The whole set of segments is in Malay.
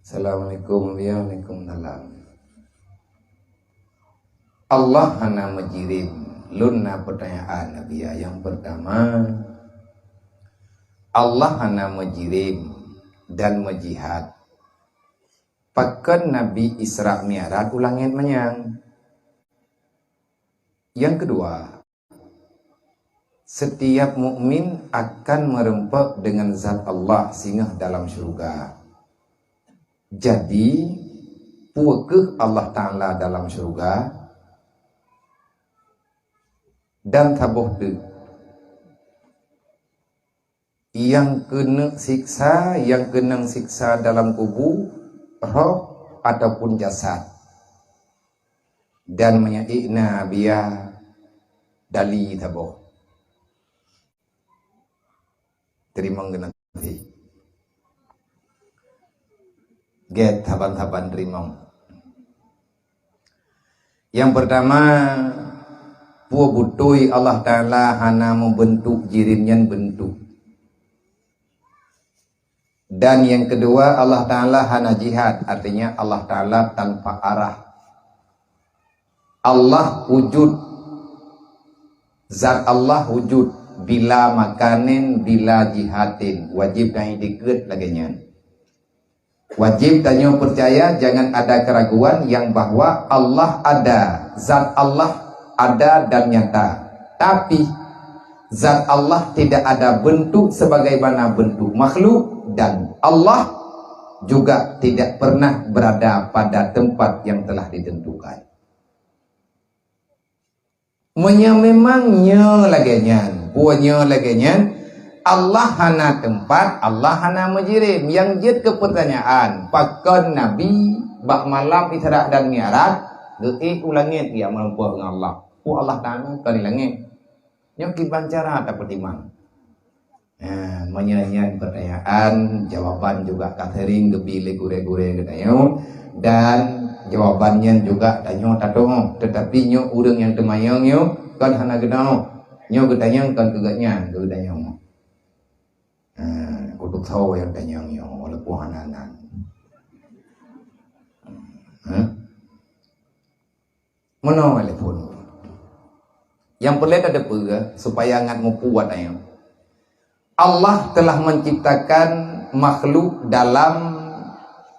Assalamualaikum warahmatullahi. Allah hana menjirim lunna pertanyaan Nabi yang pertama. Allah hana menjirim dan menjihad pakan Nabi Isra Mi'raj ulangin menyang. Yang kedua, setiap mukmin akan merempak dengan zat Allah singgah dalam syurga. Jadi puakeh Allah Ta'ala dalam syurga dan tabuh de yang kena siksa dalam kubur, roh ataupun jasad, dan menyaikna biya dali tabuh terima nanti get taban-taban terima. Yang pertama, puak butui Allah Ta'ala hana membentuk jirinnya bentuk. Dan yang kedua, Allah Ta'ala hana jihad, artinya Allah Ta'ala tanpa arah. Allah wujud, zat Allah wujud, bila makanin, bila jihadin, wajib yang dikut laginya. Wajib tanya percaya, jangan ada keraguan yang bahwa Allah ada, zat Allah ada dan nyata. Tapi zat Allah tidak ada bentuk sebagaimana bentuk makhluk, dan Allah juga tidak pernah berada pada tempat yang telah ditentukan. Memangnya laginya, puanya laginya, Allah hana tempat, Allah hana menjirim. Yang jid ke pertanyaan, pakan Nabi bak malam Isra dan Mi'raj, geik ulangit dia menempuh dengan Allah. Allah Ta'ala kan di langit. Nyok kiban cara tak pertimang. Menyanyian pertanyaan, jawaban juga catering gebile gure-gure katanya, dan jawabannya juga tanya tato, tetapi nyo urang yang temayang nyo kan hana gedau. Nyo getanya kan kegatnya, gedanya. Kutuk tahu yang tanya nyo oleh puhananan. Mana telepon? Yang perlu ada pega supaya ngat mau kuat ayo. Allah telah menciptakan makhluk dalam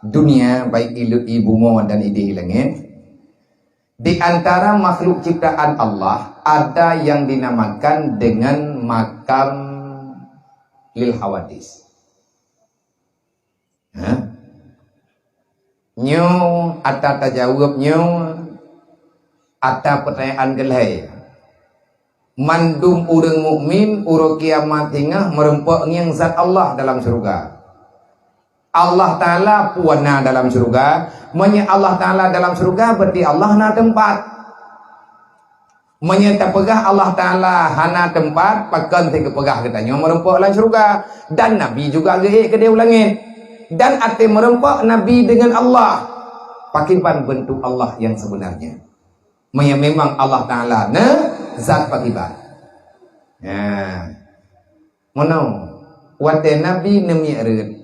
dunia, baik ibu maupun dan ide langit. Di antara makhluk ciptaan Allah ada yang dinamakan dengan makam lil hawadis. Nyo ata tajawab nyo ata pertanyaan gelai. Mandum urang mukmin uro kiamat hingga merempak yang zat Allah dalam surga. Allah Ta'ala puana dalam surga. Menya Allah Ta'ala dalam surga berarti Allah na tempat. Menyata pegah Allah Ta'ala hana tempat, pakan tiga pegah katanya merempak dalam surga. Dan Nabi juga geik ke dia ulangin. Dan ati merempak Nabi dengan Allah. Pakipan bentuk Allah yang sebenarnya. Memang Allah Ta'ala zat pakiban. Mana wate Nabi nemi'rid.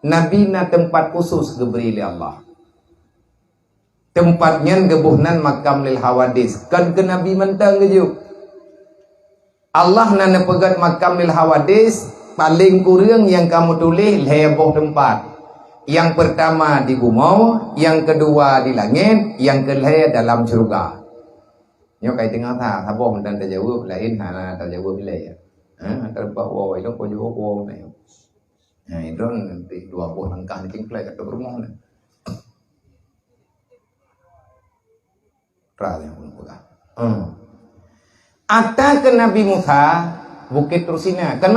Nabi na tempat khusus geberi oleh Allah. Tempatnya gebuhnan makam lil hawadis. Kan ke Nabi mentang kejuk. Allah na nepegat makam lil hawadis. Paling kurang yang kamu tulis heboh tempat. Yang pertama di bumau, yang kedua di langit, yang kelima dalam surga. Nyo kai tengah tha thabong dan terjawab lain hana terjawab bila ya. Terpa wow itu ko jawab wow na. Itu nanti 20 langkah ni cingklai kat rumah ni. Ra yang pun pula. Ata ke Nabi Musa Bukit Tursina kan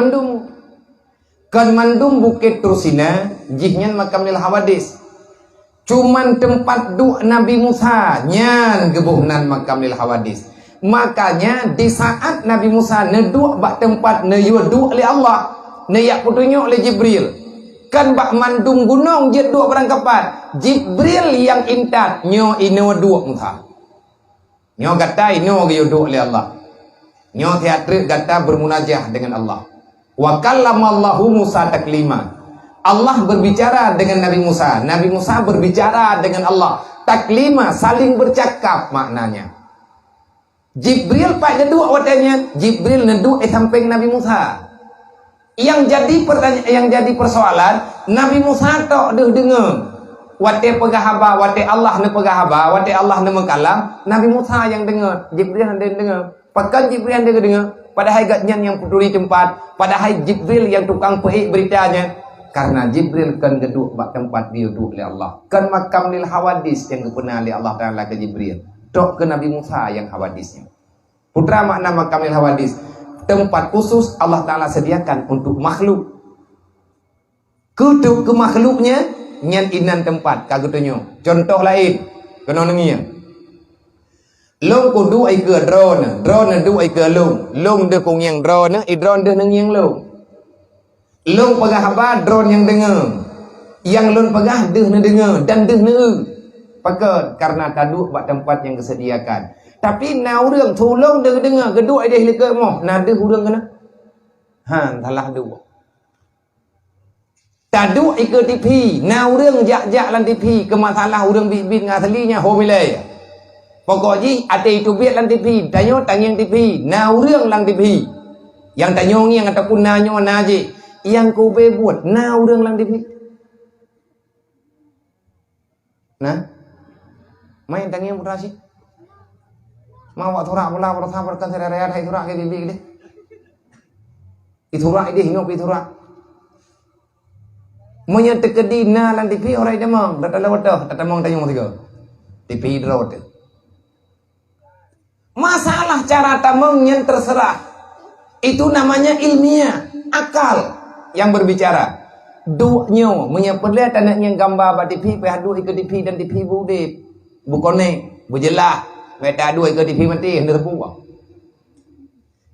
mandum Bukit Tursina jihnya makam lil hawadis. Cuman tempat duk Nabi Musa nyan gebuhnan makam lil hawadis. Makanya di saat Nabi Musa neduk bak tempat neyuduk oleh Allah, neyak putunyo oleh Jibril. Kan bak mandum gunung je duk berangkapan. Jibril yang intat nyo ino duk Musa. Nyo kata ino geyuduk oleh Allah. Nyo teatre kata bermunajah dengan Allah. Wa kallamallahu Musa taklima. Allah berbicara dengan Nabi Musa, Nabi Musa berbicara dengan Allah. Taklima, saling bercakap maknanya. Jibril pak neduk watanya, Jibril neduk samping Nabi Musa. Yang jadi pertanyaan, yang jadi persoalan, Nabi Musa tak dengar. Wate pegah haba, wate Allah ne pegah haba, wate Allah ne mengkalam, Nabi Musa yang dengar, Jibril yang dengar. Pakan Jibril yang dengar, padahal gatnya yang peduli tempat, padahal Jibril yang tukang peik beritanya. Karena Jibril kan geduk bak tempat dia duduk oleh Allah. Kan makam lil hawadis yang dikenal oleh Allah Taala ke Jibril. Tok ke Nabi Musa yang hawadisnya. Putra makna makam lil hawadis, tempat khusus Allah Taala sediakan untuk makhluk. Kutuk ke makhluknya nyan inan tempat kagutunyo. Contoh lain, kena nengia. Long kudu ai ke drone, drone du ai ke long. Long de kong yang drone, drone de nengiang long. Long pegah apa drone yang dengar. Yang long pegah deh ne dengar dan deh ne. Pakat karena kaduk bak tempat yang disediakan. Tapi na urang tolong de dengar geduk ai deh leke moh. Na de urang kena. Han salah du. Tadu ikut TV, na urang jak-jak lan TV, ke masalah urang bit-bit ngasalinya homilai. Pokoknya ada itu biat lan TV, tanyo tangyang TV, na urang lang TV. Yang tanyo ngiang ataupun nanyo naje, yang ku be buat na urang lang TV. Nah, main tangyang mutasi. Mau thurak pula berasa berkan seraya hai thurak ke bibi deh. Ithurak ide hinop ithurak. Monya tekedi na lan TV orang demang data lewat data mong tanyong tiga TV drawat. Masalah cara tamong yang terserah itu namanya ilmiah, akal yang berbicara. Du'nyo monya perlihat anaknya gambar ba TV pe hadu ikut TV dan TV bude bukone bujelah beta adu ikut TV mati hendak buang.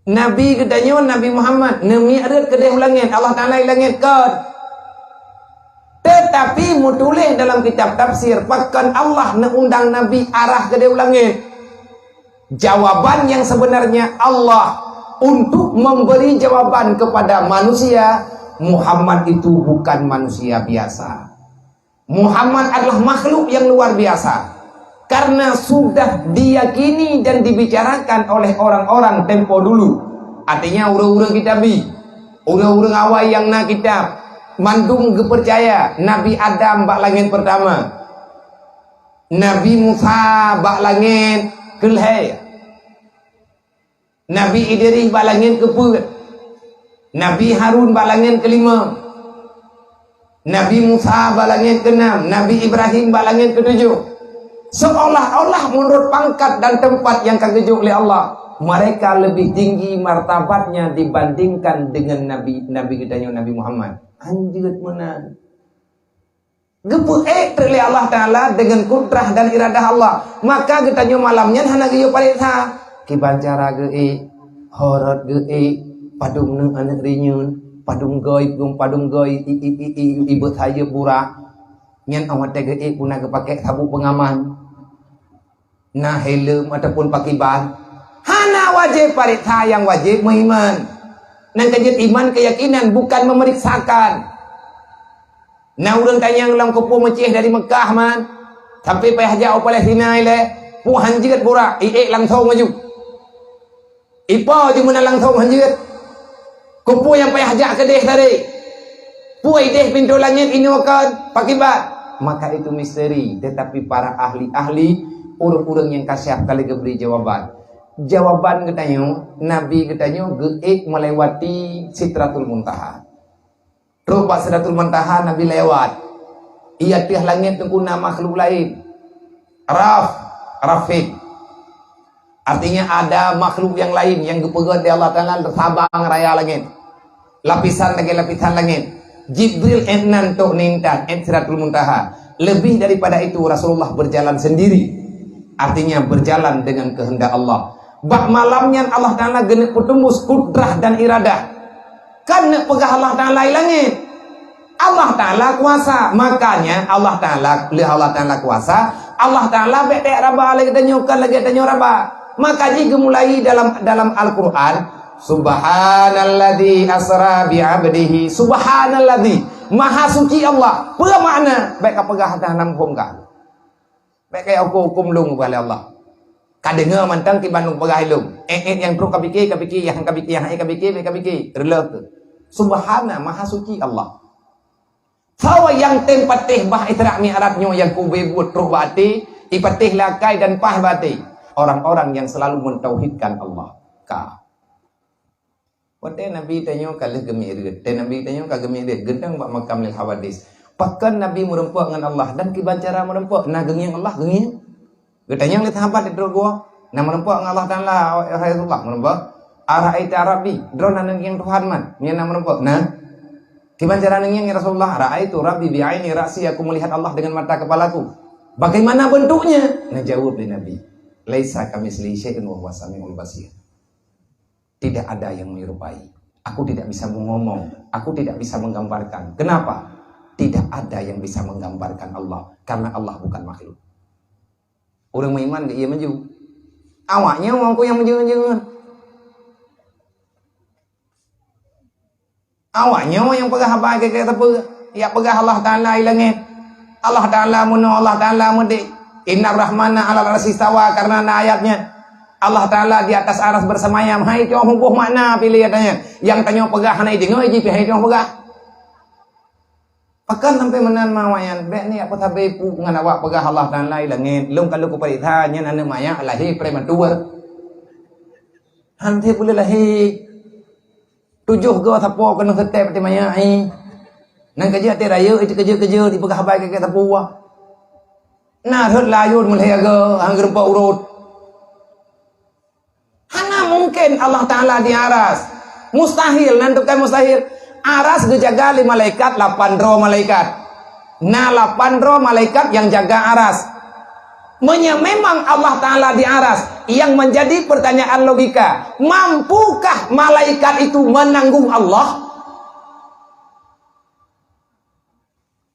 Nabi kedanyo Nabi Muhammad nemi adat kedeh langit Allah Taala langit kad. Tetapi mutulih dalam kitab tafsir, bahkan Allah undang Nabi arah ke langit. Jawaban yang sebenarnya Allah untuk memberi jawaban kepada manusia, Muhammad itu bukan manusia biasa. Muhammad adalah makhluk yang luar biasa. Karena sudah diyakini dan dibicarakan oleh orang-orang tempo dulu. Artinya urang-urang kitabi, urang-urang awal yang na kitab. Mandung kepercaya Nabi Adam bak langit pertama, Nabi Musa bak langit kelhai, Nabi Idris bak langit keput, Nabi Harun bak langit kelima, Nabi Musa bak langit keenam, Nabi Ibrahim bak langit ketujuh. Seolah-olah menurut pangkat dan tempat yang kagejuk oleh Allah, mereka lebih tinggi martabatnya dibandingkan dengan Nabi kita Nabi Muhammad. Anjut menang. Gepuek oleh Allah Ta'ala dengan kudrah dan iradah Allah. Maka kita nyo malamnya hana geyo parita. Kibancara ge horot ge padung neng anak rinyun, padung goy ibu saya pura. Nyen awat ge puna kepake sabuk pengaman. Nah helm ataupun pakai ban. Hana wajib parita yang wajib mengiman. Nang kajit iman keyakinan bukan memeriksakan. Nah urang tanya ulang kepo Mesir dari Mekah man sampai payah jauh Palestina ile pu hanjit pura langsung maju. Ipo cuma langsung hanjit. Kepo yang payah jak kedeh tadi. Pu ideh pintu langit ini wakan pakai bat. Maka itu misteri, tetapi para ahli-ahli urang-urang yang kasyaf kali beri jawaban. Jawaban katanya Nabi katanya geik melewati Sidratul Muntaha. Rupa Sidratul Muntaha Nabi lewat. Ia tiah langit tengkuna makhluk lain. Rafiq. Artinya ada makhluk yang lain yang gepegat di Allah Taala sabang raya langit. Lapisan lagi lapisan langit. Jibril enan tok nintan Sidratul Muntaha. Lebih daripada itu Rasulullah berjalan sendiri. Artinya berjalan dengan kehendak Allah. Bak malamnya Allah Ta'ala genep petembus kudrah dan iradah. Karena pegah Allah Ta'ala langit. Allah Ta'ala kuasa. Makanya Allah Ta'ala kuasa. Allah Ta'ala bete raba lagi tanyokan lagi tanyo raba. Maka jika mulai dalam Al-Quran, Subhanalladzi asra bi'abdihi. Subhanalladzi. Maha suci Allah. Apa makna? Baik apa gah dah nampung kah? Baik kayak aku hukum lung kepada Allah. Kadengar mantang ki Bandung pegah lung. Yang teruk kabiki yang kabiki. Relak tu. Subhana Maha suci Allah. Sawa yang tempatih bah itrak mi'ratnya yang kubebut roh bati, ipatih lakai dan pah bati. Orang-orang yang selalu mentauhidkan Allah. Ka. Wate Nabi tanya kalau gemir, Nabi tanya kalau gemir, gendang bak makam lil hawadis. Pakan Nabi merempuak dengan Allah dan kibancara merempuak. Nah gengiang Allah gengiang. Getanya lihat hampat itu gua. Nah merempuak dengan Allah Taala Rasulullah merempuak. Araita Rabbi, drona yang Tuhan man. Nya merempuak. Nah kibancara yang Rasulullah, raaitu Rabbi bi'aini ra'si, aku melihat Allah dengan mata kepalaku. Bagaimana bentuknya? Nah jawab Nabi, laisa kamitslihi syai'un wa huwas samiul basir. Tidak ada yang menyerupai. Aku tidak bisa mengomong, aku tidak bisa menggambarkan. Kenapa? Tidak ada yang bisa menggambarkan Allah, karena Allah bukan makhluk. Orang beriman ke ia maju. Awaknya aku yang menjangan. Awaknya yang pegah apa kata apa? Ya pegah Allah Taala ilangit. Allah Taala mun Allah Taala mudi. Innar rahmana 'alal arsy istawa, karena ayatnya Allah Taala di atas aras bersemayam. Hai tio hubuh makna pilih katanya. Yang tanya pegah hanai dengar ji hai tio pegah. Pakan sampai menan mawayan be ni apa tabe pu ngan awak pegah Allah Taala ilangit. Lung kalau ku paritanya nana maya lahir prematur. Hante boleh lahir 7 ke tapo kena ketep ti maya ai. Nang kerja ti raya itu kerja di pegah baik ke tapo. Nah thot layun mulai aga hang rempa urut. Hana mungkin Allah Taala di aras. Mustahil, nantukan mustahil. Aras dijaga 5 malaikat, 8 roh malaikat. Nah 8 roh malaikat yang jaga aras. Memang Allah Ta'ala di aras. Yang menjadi pertanyaan logika, mampukah malaikat itu menanggung Allah?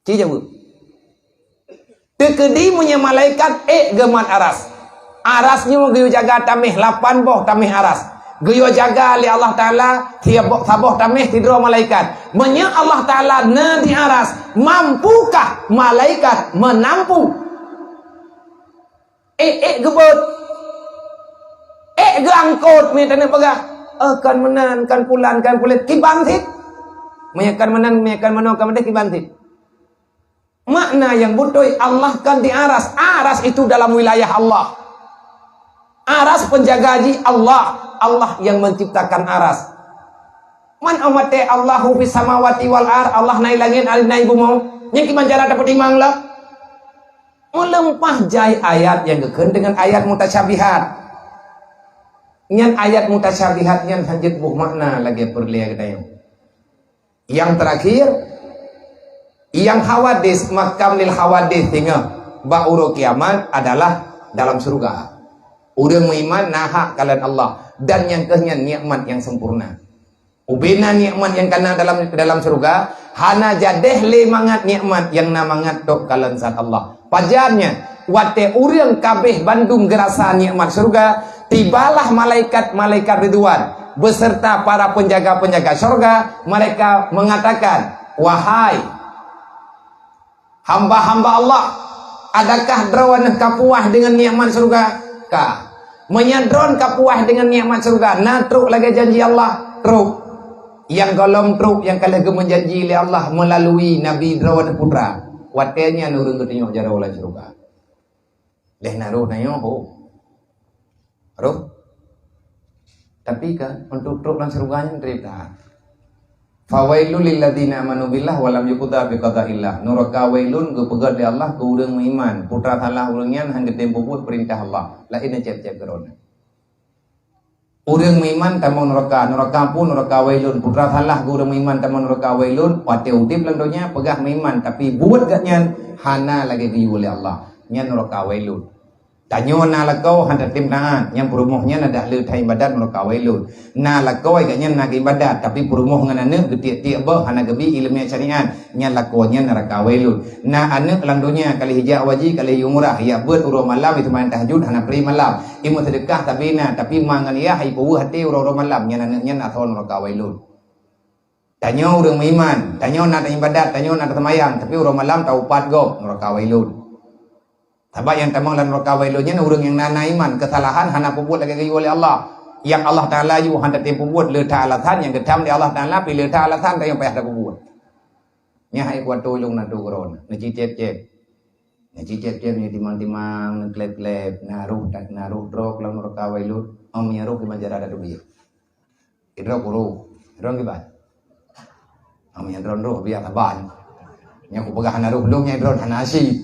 Jawab. Tekedi punya malaikat gemat aras. Arasnya geyo jaga tamih 8 boh tamih aras. Geyo jaga li Allah Ta'ala tiap saboh tamih tidro malaikat. Menya Allah Ta'ala na di aras. Mampukah malaikat menampung? Gebut. Geangkut minta nak pegah. Kan menan, kan pulan, kan kulit. Kibantit. Menyakan menan, menyakan menang, kan menan kibantit. Makna yang butuh Allah kan di aras. Aras itu dalam wilayah Allah. Aras penjaga haji Allah. Allah yang menciptakan aras. Man amate Allahu fis samawati wal ar. Allah naik langit, ali naik bumi. Yang kimanjara dapat imang lah. Melempah jai ayat yang geken dengan ayat mutasyabihat. Nyan ayat mutasyabihat nyan hanjit buh makna lagi perlia kita. Yang terakhir, yang hawadis makam lil hawadis tinggal ba'uru kiamat adalah dalam surga. Udah mengiman nahak kalian Allah, dan yang kehnya nikmat yang sempurna. Ubina nikmat yang kena dalam surga, hana jadeh le mangat nikmat yang namangat tok kalian saat Allah. Pajarnya wate urang kabeh Bandung gerasa nikmat surga, tibalah malaikat-malaikat Ridwan beserta para penjaga-penjaga surga. Mereka mengatakan, wahai hamba-hamba Allah, adakah drawan kapuah dengan nikmat surga? Menyadron kapuah dengan nikmat surga. Nah truk lagi janji Allah, truk yang golong truk yang kala menjanji oleh Allah melalui Nabi Drawan Putra. Watenya nurung ketengok jara oleh surga. Leh naruh nayo ho. Roh. Tapi kan untuk truk dan surganya cerita. Fawailul lil ladzina amanu billah wa lam yuqda bi qada'illah. Nuraka wailun ge pegat di Allah ke urang iman. Putra salah urangnya hang gede puput perintah Allah. Lain cep-cep gerona. Urang iman tamu neraka pun neraka wailun. Putra salah urang iman tamu neraka wailun. Wate udip lang donya pegah iman tapi buat gak nyan hana lagi diu oleh Allah. Nyan neraka wailun. Tanyo na lakau handa timnaan yang perumuhnya nada le thai ibadat neraka wailun. Na lakau agaknya nak ibadat tapi perumuh ngan ane getiak-tiak bah hana gebi ilmu syariat nya lakonya neraka wailun. Na ane langdonya kali hijab waji kali umrah ya buat uro malam itu main tahajud hana pri malam. Imu sedekah tabina tapi mangan ya hai puwu hati uro malam nya ane nya atau neraka wailun. Tanya orang beriman, tanya nak ibadat, tanya nak semayang, tapi orang malam tahu pat gop neraka wailun. Sebab yang tamang dalam neraka wailunnya orang yang nana iman, kesalahan hana perbuat lagi oleh Allah. Yang Allah Taala yu handa tempo buat letak alasan yang ketam di Allah Taala pilih letak alasan yang payah dah buat. Nya hai kuat tolong nak tu koron. Nak cicep-cep. Nak cicep-cep ni timang-timang, nak klep-klep, naruh tak naruh drok dalam neraka wailun. Amnya roh di manjara ada duit. Idrok guru, idrok gibat. Amnya drone roh biar taban. Nya aku pegang naruh belum nya drone hanasi.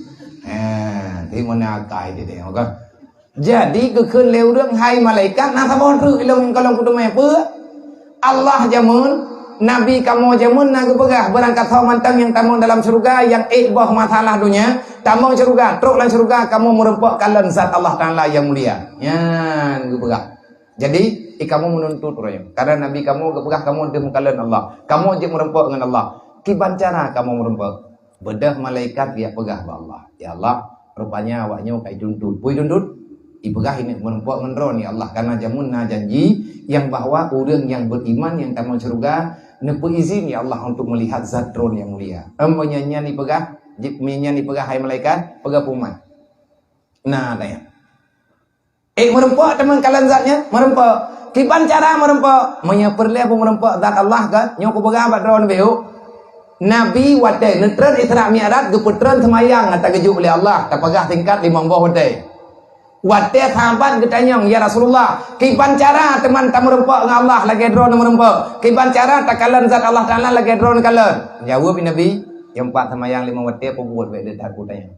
Di mana kai dia kan. Jadi kekeun leurang hai malaikat na sabon reu ilung kalau kudu me peu. Allah jamun, Nabi kamu jamun na gepegah berangkat sau mantang yang tamung dalam surga yang ibah masalah dunia, tamung surga, truk lan surga kamu merempok kalen zat Allah Taala yang mulia. Yan gepegah. Jadi kamu menuntut orang. Karena Nabi kamu gepegah kamu dem kalen Allah. Kamu je merempok dengan Allah. Kiban cara kamu merempok? Bedah malaikat dia pegah ba Allah. Ya Allah, rupanya awaknya kai tuntut. Pui tuntut ipegah ini merempok ngendron ya Allah karena jamunna janji yang bahwa orang yang beriman yang tamu surga nepu izin ya Allah untuk melihat zat drone yang mulia. Ampanya ni pegah, jikminya ni pegah hai malaikat, pegah puman. Nah, tanya. Merempok teman kalian zatnya, merempok. Kiban cara merempok? Menyeperleh pun merempok zat Allah kan? Nyok pegah bat drone behu. Nabi wadai netran Isra Mi'raj gepetran semayang atau gejuk oleh Allah terpegah tingkat 5 bawah wadai. Wadai sahabat ketanyong ya Rasulullah, kiban cara teman tak merempok dengan Allah lagi drone merempok. Kiban cara tak kalian zat Allah Taala lagi drone kalian. Jawab Nabi, yang 4 semayang 5 wadai pun buat baik dia tak tanya.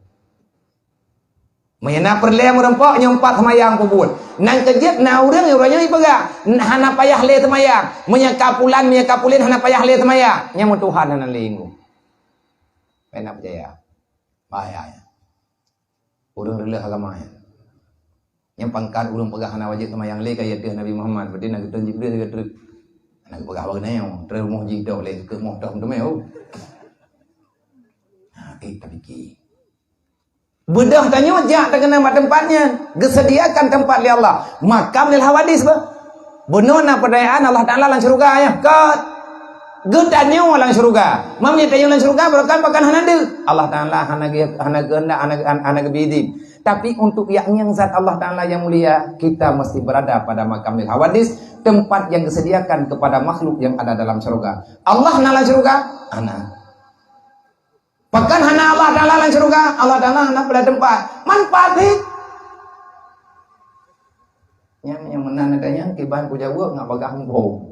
Mayana perleh merempok nyompat semayang pun. Nang kejit na urang urangnya ipega. Hana payah le semayang. Menyakapulan hana payah le semayang. Nya Tuhan hana linggu. Pena percaya. Bahaya. Urang rela agamanya. Yang pangkat urang pegah hana wajib semayang le kaya dia Nabi Muhammad. Berarti nak tunjuk dia juga terus. Nak pegah bagneo, terus moh jido le ke moh dah meo. Ha, kita fikir. Bedah tanya jak terkena tempatnya. Gesediakan tempat li Allah. Makam lil hawadis ba. Benona perdayaan Allah Taala lan syurga ya. Kat. Gedanya lang syurga. Mamnya tayung lan syurga berkan pakan hanade. Allah Taala hana genda hana gebidi. Tapi untuk yang zat Allah Taala yang mulia, kita mesti berada pada makam lil hawadis, tempat yang disediakan kepada makhluk yang ada dalam syurga. Allah nala syurga, ana. Bahkan hana Allah Taala lan syurga, Allah Taala hana pada tempat manfaat yang menan adanya kiban ku jawab ngak bagah hembong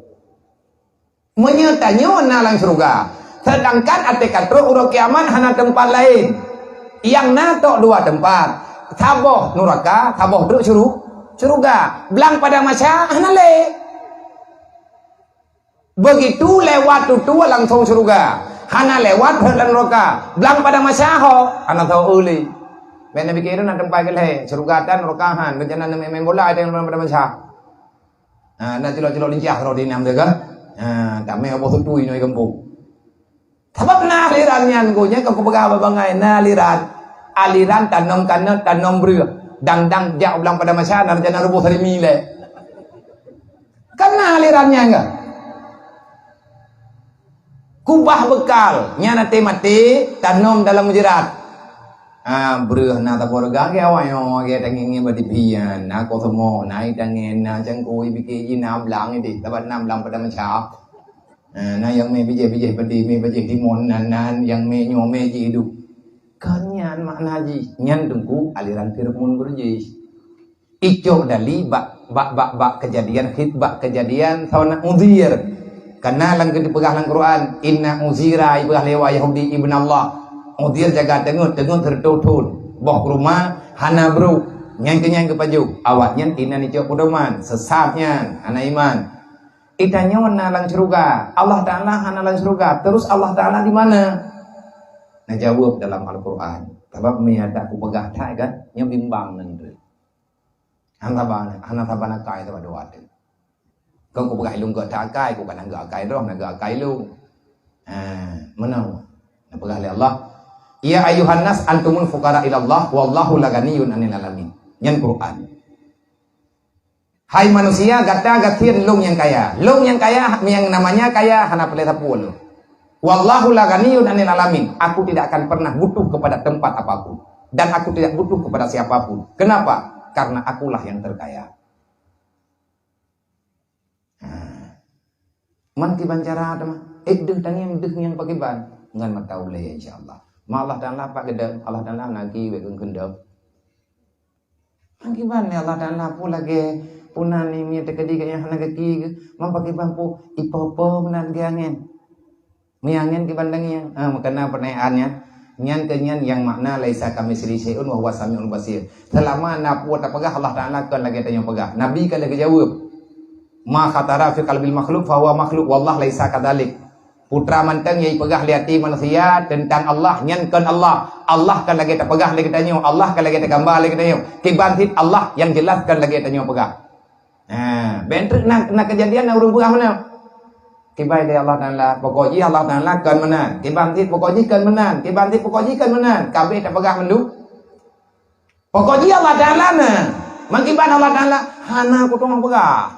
menyertanya na lang syurga, sedangkan ate katro urang kiamat hana tempat lain yang nato 2 tempat taboh neraka taboh druk syurga belang pada masa hana le begitu lewat tu langsung syurga. Hana lewat dalam neraka, belang pada masaho, hana tahu uli. Benda bikiran nak tempat keleh, surgatan nerakahan, rencana main bola ada yang pada masah. Nak cilok-cilok lincah kalau di nam dega. Tak main apa tu ini kampung. Sebab na alirannya gonya kau pegang bangai na aliran tanam kanan tanam beru, dang jak belang pada masah, rencana rubuh hari mile. Karena alirannya enggak. Kubah bekal nya nate mati tanam dalam mujirat breuh na taborga ke awayo ke tangi badi pian na ko thmo nai tangen na jangkoi biki nam lang di tabat nam lang pada menca na yang me bije badi me bije dimon nan yang me nyo me ji hidup kan nyan makna ji nyan dengku aliran firmun berji ijo dali bak kejadian khitbah kejadian sawana udzir. Karena lang dipegang lang Quran inna uzira ibah lewa Yahudi ibn Allah udir jaga tengut tertutun boh rumah hana bro nyang ke paju awaknya inna ni jauh pedoman sesatnya hana iman itanya wana lang surga Allah Ta'ala hana lang surga terus Allah Ta'ala di mana nah jawab dalam Al-Quran sebab miada ku pegah thai kan nya bimbang nanti hana tabana kai ta doa kau pegai lung ke tak kai, kau kan agak kai roh, agak kai lung. Mana? Nak pegai oleh Allah. Ya ayuhan nas antumul fuqara ila Allah wallahu la ghaniyyun 'anil alamin. Yang Quran. Hai manusia, gata gatian long yang kaya. Long yang kaya yang namanya kaya hana peleta puluh. Wallahu la ghaniyun 'anil alamin. Aku tidak akan pernah butuh kepada tempat apapun dan aku tidak butuh kepada siapapun. Kenapa? Karena akulah yang terkaya. Man kiban cara mah. Deh tani yang pakai ban. Ngan matau le insyaallah. Ma Allah Ta'ala pak gede. Allah Ta'ala nagi we kendem. Man kiban Allah Ta'ala pula ge punani mi tekedi yang hana geki. Man pakai ban pu ipopo menan ge angin. Mi angin kiban yang makana pertanyaannya nyan kenyan yang makna laisa kami siri syai'un wa huwa samiul basir. Selama na puat apagah Allah Ta'ala kan lagi tanya pegah. Nabi kan lagi jawab. Ma khatara fi qalbil makhluk fa huwa makhluk wallah laisa kadzalik. Putra manteng yai pegah liati manusia tentang Allah nyankan Allah. Allah kan lagi tak pegah lagi tanya, Allah kan lagi tak gambar lagi tanya. Kibantit Allah yang jelaskan lagi tanya pegah. Bentuk nak kejadian nak urung pegah mana? Kibai dia Allah Taala, pokoknya Allah Taala kan menan. Kibantit pokoknya kan menan. Kibantit pokoknya kan menan. Kabeh tak pegah mendu. Pokoknya Allah Taala nah. Mangkiban Allah Taala hana kutong pegah.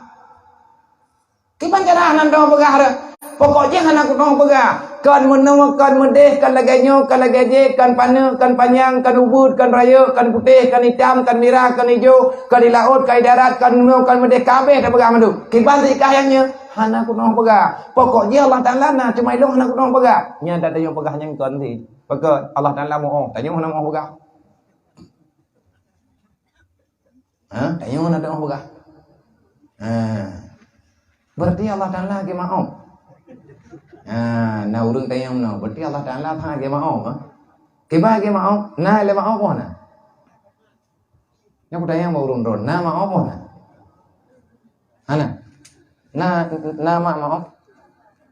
Kiban cara hanan dong pegah ada. Pokoknya hanan kutong pegah. Kan menang, kan medeh, kan laganya, kan lagaje, kan pana, kan panjang, kan ubud, kan raya, kan putih, kan hitam, kan merah, kan hijau, kan di laut, kan di darat, kan menang, kan medeh, kabeh dah pegah mandu. Kiban tikah yangnya hanan kutong pegah. Pokoknya Allah Taala nah cuma ilung hanan kutong pegah. Nya tak ada yang pegah yang kan ti. Pekak Allah Taala mohon. Tanya hanan mohon pegah. Tanya hanan mohon pegah. Berarti Allah Ta'ala ke maaf. Nah urung tayang no. Berarti Allah Ta'ala tha ke maaf. Kiba ke maaf. Nah le maaf na. Yang tayang mau urung ron. Nah maaf na. Ana. Na maaf.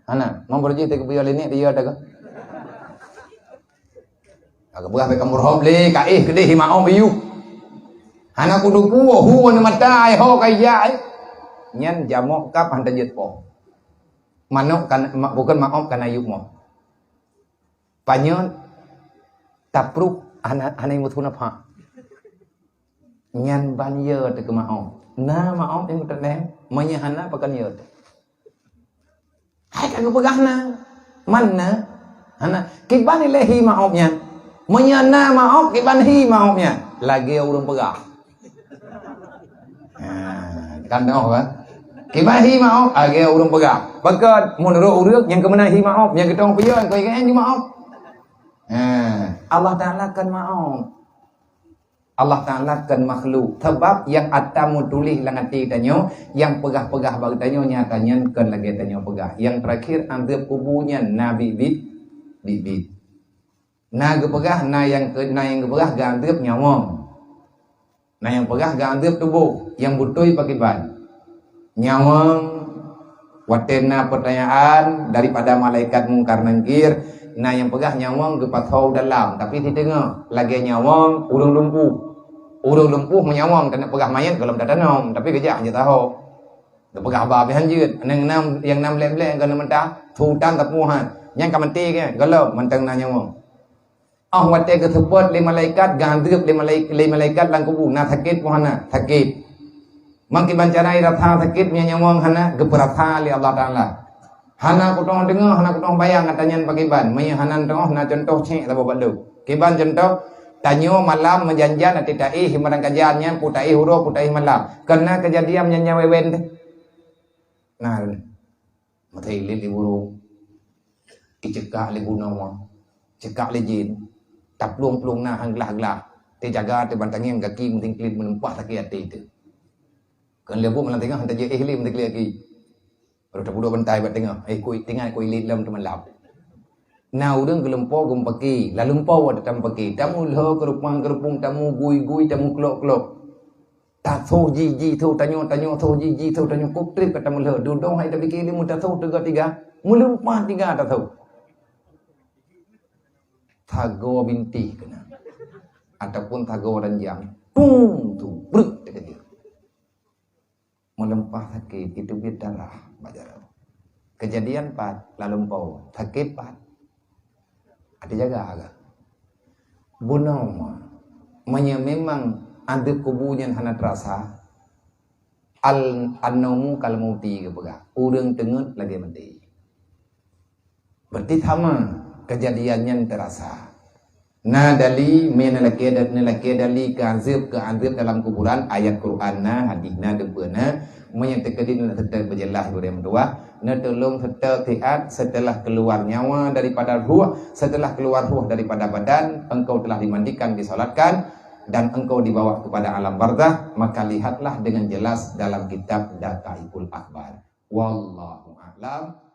Ana. Mau berji te kubiol ini dia ada ke? Agak buah be kamur hoble ka gede maaf biu. Ana kudu puo huwa ni matai ho kaya. Nyan jamok kap hantar jet po. Manok kan bukan maaf kana yuk mo. Panyon tapruk anai mutuna pa. Nyan banyer te ke maaf. Na maaf yang ternem menyahana pakan yer. Hai kan pegah na. Mana? Ana kiban lehi maafnya. Menyana maaf kiban hi maafnya. Lagi urang pegah. Kan tahu kan? Kiban hi maaf, agak urung pegah. Pakat menurut urut yang kemana hi maaf, yang kita orang pian kau yang maaf. Allah Taala kan maaf. Allah Taala kan makhluk. Sebab yang atamu tulis langati tanyo, yang pegah-pegah bagi tanyo nyatanya kan lagi tanyo pegah. Yang terakhir antep kubunya Nabi bibit. Na gepegah na yang gepegah gantep nyawang. Nah yang pegah gantep tubuh, yang butui pakai ban. Nyawang watena pertanyaan daripada malaikat mungkar nangkir. Nah yang pegah nyawang gepathau dalam, tapi di tengah lagi nyawang urung lumpuh menyawang kena pegah mayat kalau tak tanam, tapi kerja aja tahu. Dah pegah babi hanjut, yang nam lem-lem kalau mentah hutan tapuhan, yang kamenti ke kalau mentang na nyawang. Wate ke sebut li malaikat gandep li malaikat lang kubu na sakit pohana sakit. Mangki bancarai ratha sakit nya nyawang hana geperatha li Allah Taala. Hana kutong dengar, hana kutong bayang katanya pakai ban. Maya hanan tengah na contoh cek tabo balu. Kiban contoh tanyo malam menjanjian nanti tai himarang kajiannya putai huruf putai malam. Karena kejadian nya wewen. Nah, matai li burung. Icekak li gunawang. Cekak li jin. Taplung-plung na hanglah-hanglah. Te jaga te bantangin kaki mungkin klin menempah lagi hati itu. Kan lebu malam tengah hantar je ihlim te kli lagi. Baru tak budak bantai bat tengah. Kuih tengah kuih lid lam teman lap. Nah udang gelempo gum pagi. Lalu empau ada tam pagi. Tamu lho kerupung tamu gui tamu klok. Tak tho ji tho tanyo tho ji tho tanyo kok trip kata mula dudong hai tapi kili muta tho tiga melumpah tiga tak tho. Thago binti kena ataupun thago ranjang tu bruk dekat dia melempah sakit itu bidarah bajar kejadian pat lalu empau sakit pat ada jaga agak bunau memang ada kubunya hana terasa An-naumu kal mauti ke pegah. Urang tengut lagi mati. Berarti sama kejadiannya terasa. Nah dali menelaki dali ke azab dalam kuburan ayat Quran na hadisna debena menyatakan ini tetap berjelas boleh mendua. Na tolong tetap tiat setelah keluar nyawa daripada ruh, setelah keluar ruh daripada badan, engkau telah dimandikan, disolatkan, dan engkau dibawa kepada alam barzakh, maka lihatlah dengan jelas dalam kitab Daqaiqul Akhbar. Wallahu a'lam.